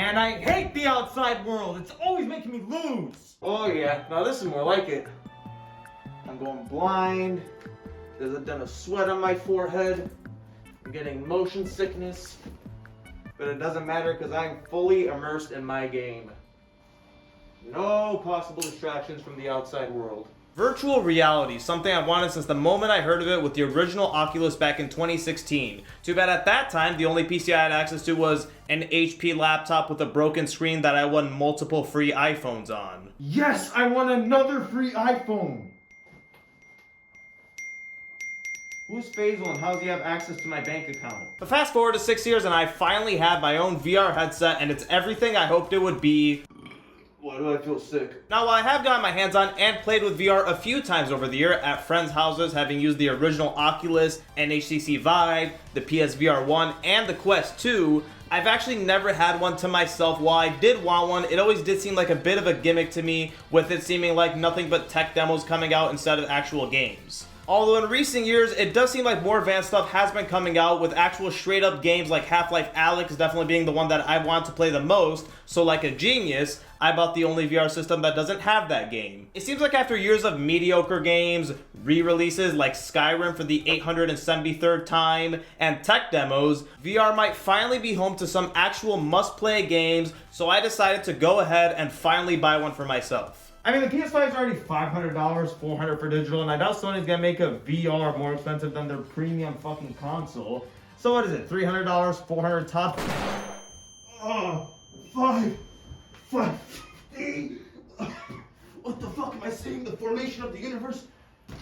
And I hate the outside world. It's always making me lose. Oh yeah, now this is more like it. I'm going blind. There's a dent of sweat on my forehead. I'm getting motion sickness. But it doesn't matter because I'm fully immersed in my game. No possible distractions from the outside world. Virtual reality, something I've wanted since the moment I heard of it with the original Oculus back in 2016. Too bad at that time, the only PC I had access to was an HP laptop with a broken screen that I won multiple free iPhones on. Yes, I want another free iPhone. Who's Faisal and how does he have access to my bank account? But fast forward to 6 years and I finally have my own VR headset and it's everything I hoped it would be. Why do I feel sick? Now, while I have gotten my hands on and played with VR a few times over the year at friends' houses, having used the original Oculus and HTC Vive, the PSVR1, and the Quest 2, I've actually never had one to myself. While I did want one, it always did seem like a bit of a gimmick to me, with it seeming like nothing but tech demos coming out instead of actual games. Although in recent years, it does seem like more advanced stuff has been coming out, with actual straight-up games like Half-Life Alyx definitely being the one that I want to play the most, so like a genius, I bought the only VR system that doesn't have that game. It seems like after years of mediocre games, re-releases like Skyrim for the 873rd time, and tech demos, VR might finally be home to some actual must-play games, so I decided to go ahead and finally buy one for myself. I mean, the PS5 is already $500, $400 for digital, and I doubt Sony's gonna make a VR more expensive than their premium fucking console. So what is it, $300, $400 top? Oh, $550. What the fuck am I saying? The formation of the universe?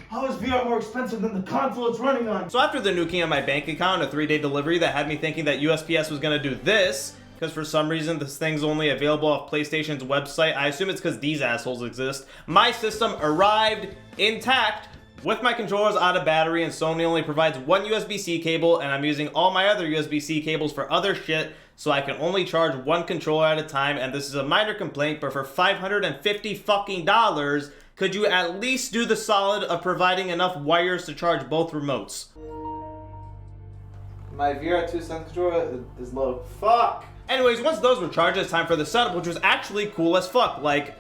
How is VR more expensive than the console it's running on? So after the nuking of my bank account and a 3-day delivery that had me thinking that USPS was gonna do this, because for some reason this thing's only available off PlayStation's website. I assume it's because these assholes exist. My system arrived intact with my controllers out of battery, and Sony only provides one USB-C cable, and I'm using all my other USB-C cables for other shit, so I can only charge one controller at a time. And this is a minor complaint, but for $550 fucking dollars, could you at least do the solid of providing enough wires to charge both remotes? My VR2 Sun controller is low. Fuck! Anyways, once those were charged, it's time for the setup, which was actually cool as fuck. Like,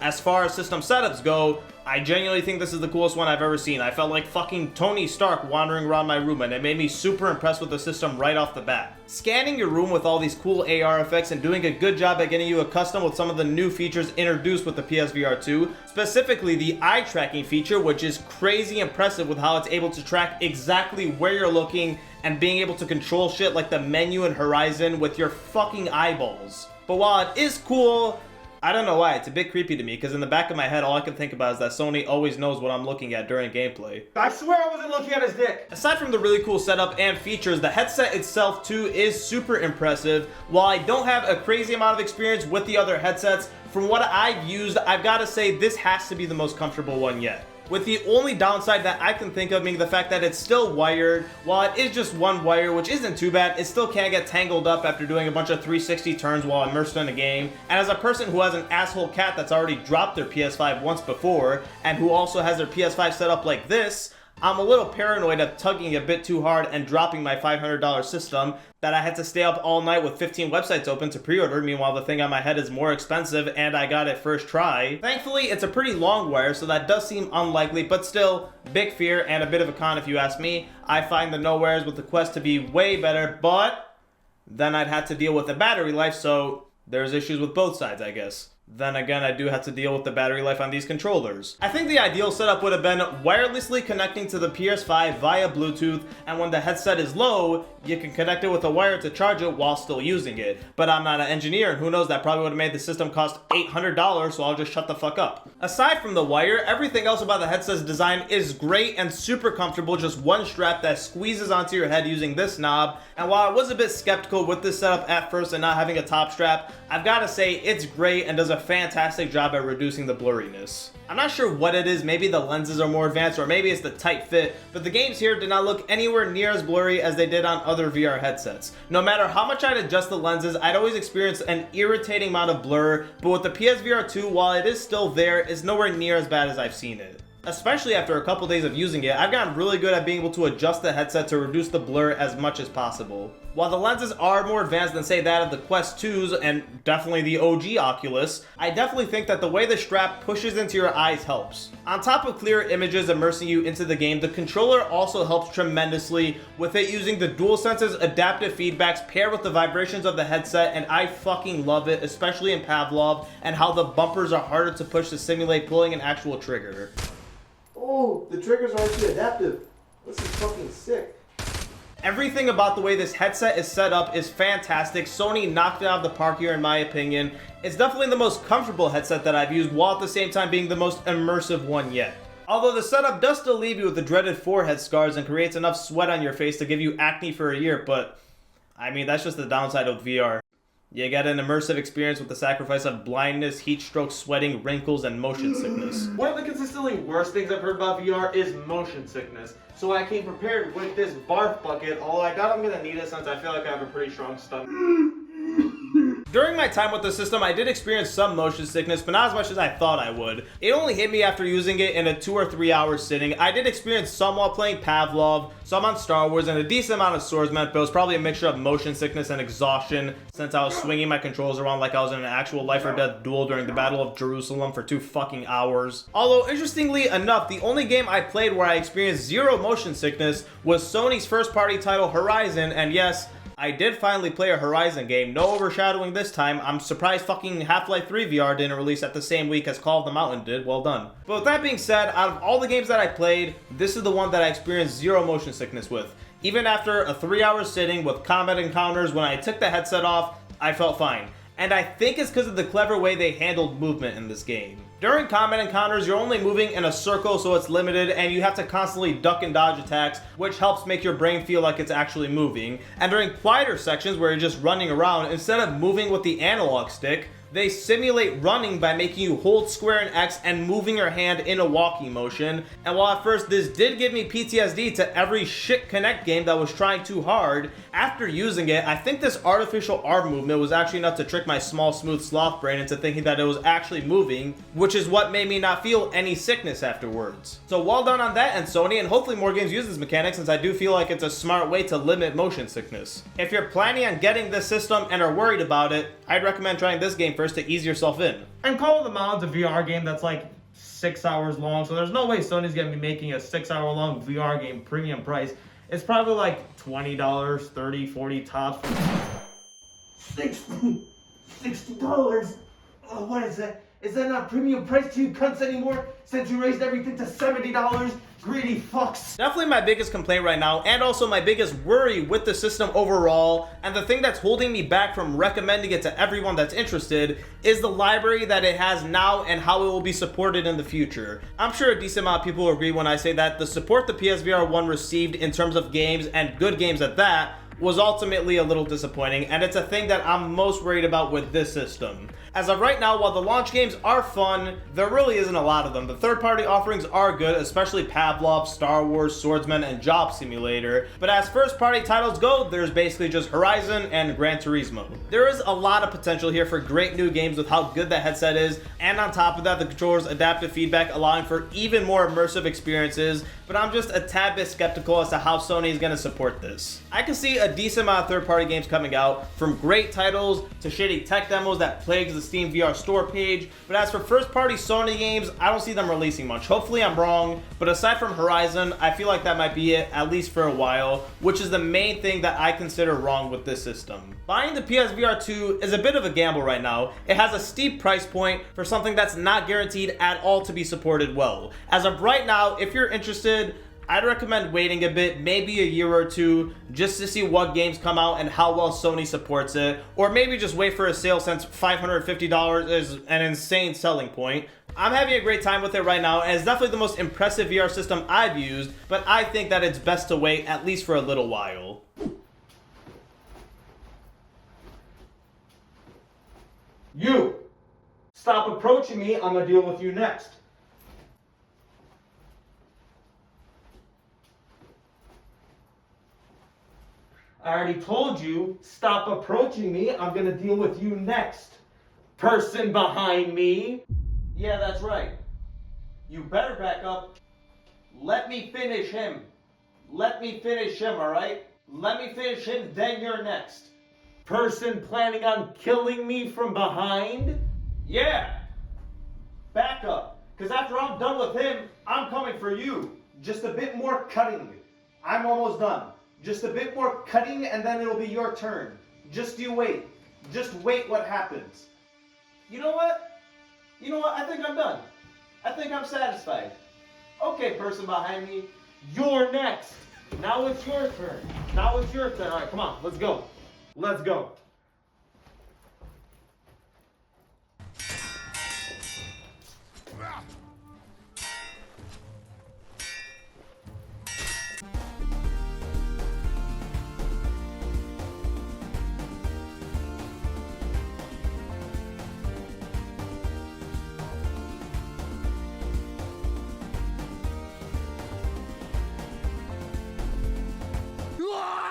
as far as system setups go, I genuinely think this is the coolest one I've ever seen. I felt like fucking Tony Stark wandering around my room, and it made me super impressed with the system right off the bat. Scanning your room with all these cool AR effects and doing a good job at getting you accustomed with some of the new features introduced with the PSVR2, specifically the eye tracking feature, which is crazy impressive with how it's able to track exactly where you're looking and being able to control shit like the menu and horizon with your fucking eyeballs. But while it is cool, I don't know why, it's a bit creepy to me, because in the back of my head all I can think about is that Sony always knows what I'm looking at during gameplay. I swear I wasn't looking at his dick! Aside from the really cool setup and features, the headset itself too is super impressive. While I don't have a crazy amount of experience with the other headsets, from what I've used, I've got to say this has to be the most comfortable one yet. With the only downside that I can think of being the fact that it's still wired. While it is just one wire, which isn't too bad, it still can get tangled up after doing a bunch of 360 turns while immersed in a game. And as a person who has an asshole cat that's already dropped their PS5 once before, and who also has their PS5 set up like this, I'm a little paranoid of tugging a bit too hard and dropping my $500 system that I had to stay up all night with 15 websites open to pre-order. Meanwhile, the thing on my head is more expensive and I got it first try. Thankfully, it's a pretty long wire, so that does seem unlikely, but still, big fear and a bit of a con if you ask me. I find the no wires with the Quest to be way better, but then I'd have to deal with the battery life, so there's issues with both sides, I guess. Then again, I do have to deal with the battery life on these controllers. I think the ideal setup would have been wirelessly connecting to the PS5 via Bluetooth, and when the headset is low, you can connect it with a wire to charge it while still using it. But I'm not an engineer, and who knows, that probably would have made the system cost $800, so I'll just shut the fuck up. Aside from the wire, everything else about the headset's design is great and super comfortable, just one strap that squeezes onto your head using this knob. And while I was a bit skeptical with this setup at first and not having a top strap, I've got to say it's great and does a fantastic job at reducing the blurriness. I'm not sure what it is, maybe the lenses are more advanced or maybe it's the tight fit, but the games here did not look anywhere near as blurry as they did on other VR headsets. No matter how much I'd adjust the lenses, I'd always experience an irritating amount of blur, but with the PSVR2, while it is still there, it's nowhere near as bad as I've seen it. Especially after a couple days of using it, I've gotten really good at being able to adjust the headset to reduce the blur as much as possible. While the lenses are more advanced than say that of the Quest 2s and definitely the OG Oculus, I definitely think that the way the strap pushes into your eyes helps. On top of clear images immersing you into the game, the controller also helps tremendously with it using the DualSense's adaptive feedbacks paired with the vibrations of the headset, and I fucking love it, especially in Pavlov, and how the bumpers are harder to push to simulate pulling an actual trigger. Oh, the triggers are actually adaptive. This is fucking sick. Everything about the way this headset is set up is fantastic. Sony knocked it out of the park here in my opinion. It's definitely the most comfortable headset that I've used, while at the same time being the most immersive one yet. Although the setup does still leave you with the dreaded forehead scars and creates enough sweat on your face to give you acne for a year, but I mean, that's just the downside of VR. You get an immersive experience with the sacrifice of blindness, heat stroke, sweating, wrinkles, and motion sickness. One of the consistently worst things I've heard about VR is motion sickness. So I came prepared with this barf bucket, although I doubt I'm gonna need it since I feel like I have a pretty strong stomach. During my time with the system, I did experience some motion sickness, but not as much as I thought I would. It only hit me after using it in a 2 or 3 hour sitting. I did experience some while playing Pavlov, some on Star Wars, and a decent amount of Swordsman, but it was probably a mixture of motion sickness and exhaustion since I was swinging my controls around like I was in an actual life or death duel during the Battle of Jerusalem for 2 fucking hours. Although, interestingly enough, the only game I played where I experienced zero motion sickness was Sony's first party title Horizon, and yes, I did finally play a Horizon game, no overshadowing this time. I'm surprised fucking Half-Life 3 VR didn't release at the same week as Call of the Mountain did, well done. But with that being said, out of all the games that I played, this is the one that I experienced zero motion sickness with. Even after a 3 hour sitting with combat encounters, when I took the headset off, I felt fine. And I think it's because of the clever way they handled movement in this game. During combat encounters, you're only moving in a circle, so it's limited, and you have to constantly duck and dodge attacks, which helps make your brain feel like it's actually moving. And during quieter sections where you're just running around, instead of moving with the analog stick, they simulate running by making you hold square and X and moving your hand in a walking motion. And while at first this did give me PTSD to every shit Kinect game that was trying too hard, after using it, I think this artificial arm movement was actually enough to trick my small smooth sloth brain into thinking that it was actually moving, which is what made me not feel any sickness afterwards. So well done on that, and Sony, and hopefully more games use this mechanic, since I do feel like it's a smart way to limit motion sickness. If you're planning on getting this system and are worried about it, I'd recommend trying this game first to ease yourself in. And Call of the Mountain's a VR game that's like 6 hours long, so there's no way Sony's gonna be making a 6 hour long VR game premium price. It's probably like $20, $30, $40 tops. $60. Oh, what is that? Is that not premium price to you cunts anymore? Since you raised everything to $70? Greedy fucks. Definitely my biggest complaint right now, and also my biggest worry with the system overall, and the thing that's holding me back from recommending it to everyone that's interested, is the library that it has now and how it will be supported in the future. I'm sure a decent amount of people will agree when I say that the support the PSVR1 received in terms of games, and good games at that, was ultimately a little disappointing, and it's a thing that I'm most worried about with this system. As of right now, while the launch games are fun, there really isn't a lot of them. The third-party offerings are good, especially Pavlov, Star Wars, Swordsman, and Job Simulator. But as first-party titles go, there's basically just Horizon and Gran Turismo. There is a lot of potential here for great new games with how good the headset is, and on top of that, the controller's adaptive feedback allowing for even more immersive experiences, but I'm just a tad bit skeptical as to how Sony is going to support this. I can see a decent amount of third-party games coming out, from great titles to shitty tech demos that plagues the Steam VR store page, but as for first-party Sony games, I don't see them releasing much. Hopefully I'm wrong, but aside from Horizon, I feel like that might be it, at least for a while, which is the main thing that I consider wrong with this system. Buying the PSVR2 is a bit of a gamble right now. It has a steep price point for something that's not guaranteed at all to be supported well. As of right now, if you're interested, I'd recommend waiting a bit, maybe a year or two, just to see what games come out and how well Sony supports it, or maybe just wait for a sale since $550 is an insane selling point. I'm having a great time with it right now, and it's definitely the most impressive VR system I've used, but I think that it's best to wait at least for a little while. You! Stop approaching me, I'm gonna deal with you next. I already told you, stop approaching me, I'm gonna deal with you next. Person behind me. Yeah, that's right. You better back up. Let me finish him. Let me finish him, alright? Let me finish him, then you're next. Person planning on killing me from behind? Yeah. Back up. Because after I'm done with him, I'm coming for you. Just a bit more cutting. I'm almost done. Just a bit more cutting and then it'll be your turn. Just you wait. Just wait what happens. You know what? You know what? I think I'm done. I think I'm satisfied. Okay, person behind me, you're next. Now it's your turn. Now it's your turn. All right, come on, let's go. Let's go. Ah!